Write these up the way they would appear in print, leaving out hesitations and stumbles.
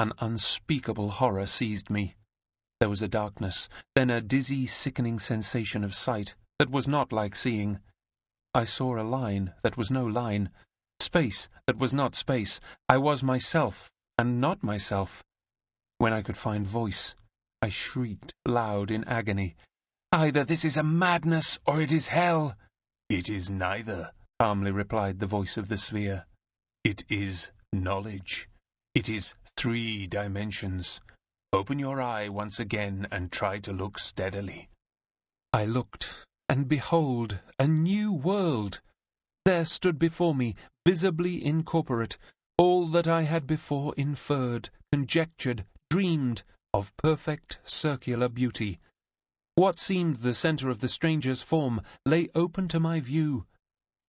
An unspeakable horror seized me. There was a darkness, then a dizzy, sickening sensation of sight that was not like seeing. I saw a line that was no line, space that was not space. I was myself, and not myself. When I could find voice, I shrieked loud in agony. "Either this is a madness, or it is hell." "It is neither," calmly replied the voice of the sphere. "It is knowledge. It is 3 dimensions. Open your eye once again and try to look steadily." I looked, and behold, a new world! There stood before me, visibly incorporate, all that I had before inferred, conjectured, dreamed, of perfect circular beauty. What seemed the centre of the stranger's form lay open to my view.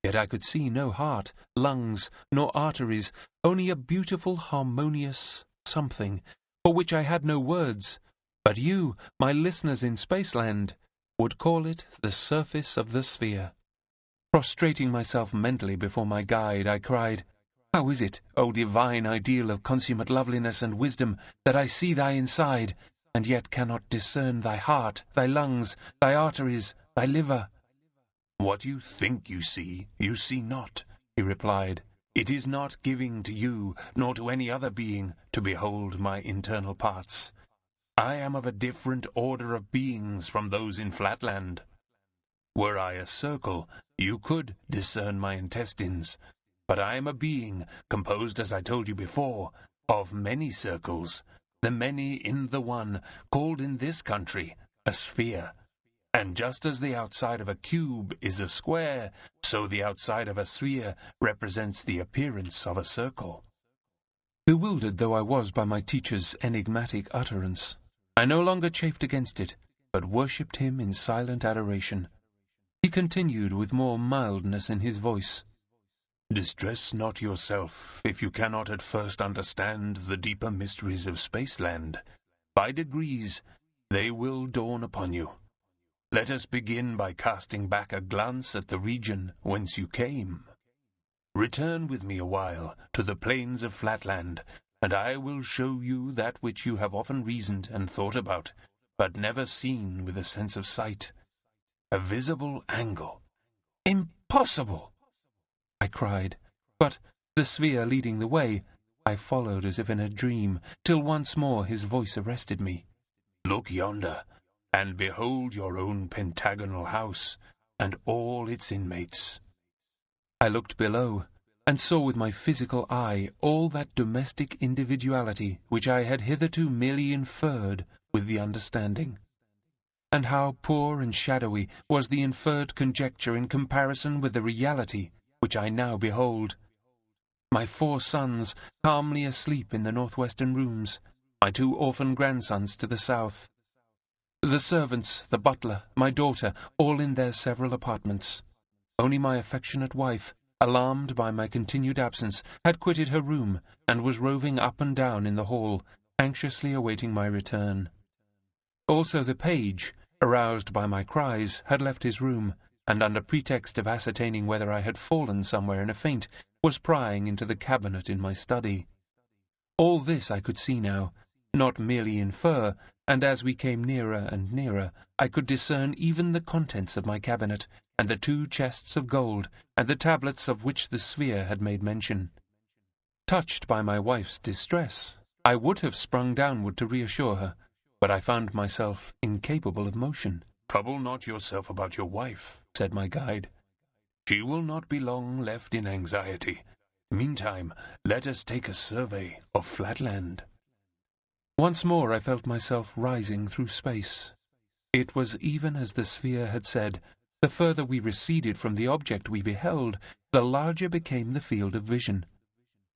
Yet I could see no heart, lungs, nor arteries, only a beautiful, harmonious something, for which I had no words, but you, my listeners in Spaceland, would call it the surface of the sphere. Prostrating myself mentally before my guide, I cried, "How is it, O divine ideal of consummate loveliness and wisdom, that I see thy inside, and yet cannot discern thy heart, thy lungs, thy arteries, thy liver?" "What you think you see not," he replied. "It is not giving to you, nor to any other being, to behold my internal parts. I am of a different order of beings from those in Flatland. Were I a circle, you could discern my intestines, but I am a being, composed, as I told you before, of many circles, the many in the one, called in this country a sphere. And just as the outside of a cube is a square, so the outside of a sphere represents the appearance of a circle." Bewildered though I was by my teacher's enigmatic utterance, I no longer chafed against it, but worshipped him in silent adoration. He continued with more mildness in his voice, "Distress not yourself if you cannot at first understand the deeper mysteries of Spaceland. By degrees they will dawn upon you. Let us begin by casting back a glance at the region whence you came. Return with me a while to the plains of Flatland, and I will show you that which you have often reasoned and thought about, but never seen with a sense of sight. A visible angle." "Impossible!" I cried, but, the sphere leading the way, I followed as if in a dream, till once more his voice arrested me. "Look yonder, and behold your own pentagonal house, and all its inmates." I looked below, and saw with my physical eye all that domestic individuality which I had hitherto merely inferred with the understanding. And how poor and shadowy was the inferred conjecture in comparison with the reality which I now behold. My 4 sons calmly asleep in the northwestern rooms, my 2 orphan grandsons to the south. The servants, the butler, my daughter, all in their several apartments. Only my affectionate wife, alarmed by my continued absence, had quitted her room, and was roving up and down in the hall, anxiously awaiting my return. Also the page, aroused by my cries, had left his room, and under pretext of ascertaining whether I had fallen somewhere in a faint, was prying into the cabinet in my study. All this I could see now, not merely infer, and as we came nearer and nearer, I could discern even the contents of my cabinet, and the 2 chests of gold, and the tablets of which the sphere had made mention. Touched by my wife's distress, I would have sprung downward to reassure her, but I found myself incapable of motion. "Trouble not yourself about your wife," said my guide. "She will not be long left in anxiety. Meantime, let us take a survey of Flatland." Once more I felt myself rising through space. It was even as the sphere had said. The further we receded from the object we beheld, the larger became the field of vision.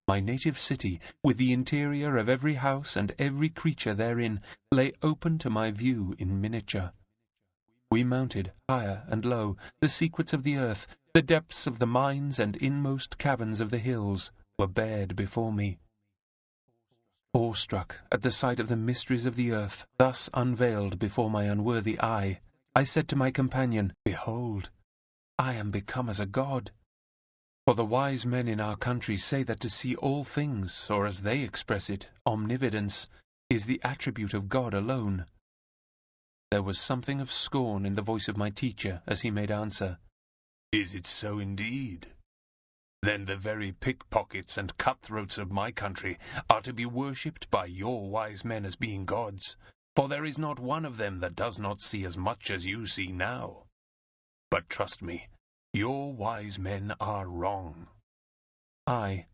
My native city, with the interior of every house and every creature therein, lay open to my view in miniature. We mounted, higher and low, the secrets of the earth, the depths of the mines and inmost caverns of the hills, were bared before me. Awestruck at the sight of the mysteries of the earth, thus unveiled before my unworthy eye, I said to my companion, "Behold, I am become as a god." For the wise men in our country say that to see all things, or as they express it, omnividence, is the attribute of God alone. There was something of scorn in the voice of my teacher as he made answer. Is it so indeed? Then the very pickpockets and cutthroats of my country are to be worshipped by your wise men as being gods, for there is not one of them that does not see as much as you see now. But trust me, your wise men are wrong. Aye.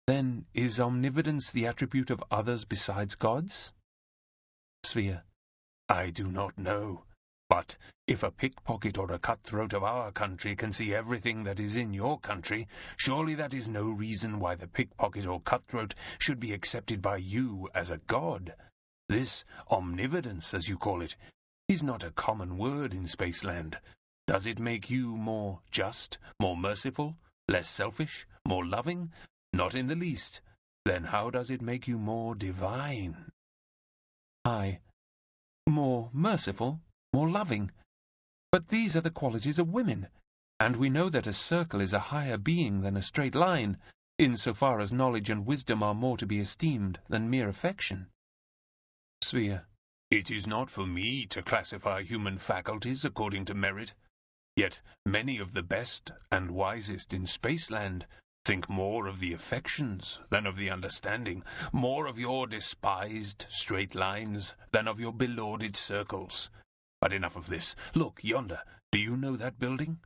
Then is omnividence the attribute of others besides gods? Sphere. I do not know. But if a pickpocket or a cutthroat of our country can see everything that is in your country, surely that is no reason why the pickpocket or cutthroat should be accepted by you as a god. This omnividence, as you call it, is not a common word in Spaceland. Does it make you more just, more merciful, less selfish, more loving? Not in the least. Then how does it make you more divine? Aye. More merciful, more loving. But these are the qualities of women, and we know that a circle is a higher being than a straight line, insofar as knowledge and wisdom are more to be esteemed than mere affection. Sphere. It is not for me to classify human faculties according to merit. Yet many of the best and wisest in Spaceland think more of the affections than of the understanding, more of your despised straight lines than of your belauded circles. But enough of this. Look, yonder. Do you know that building?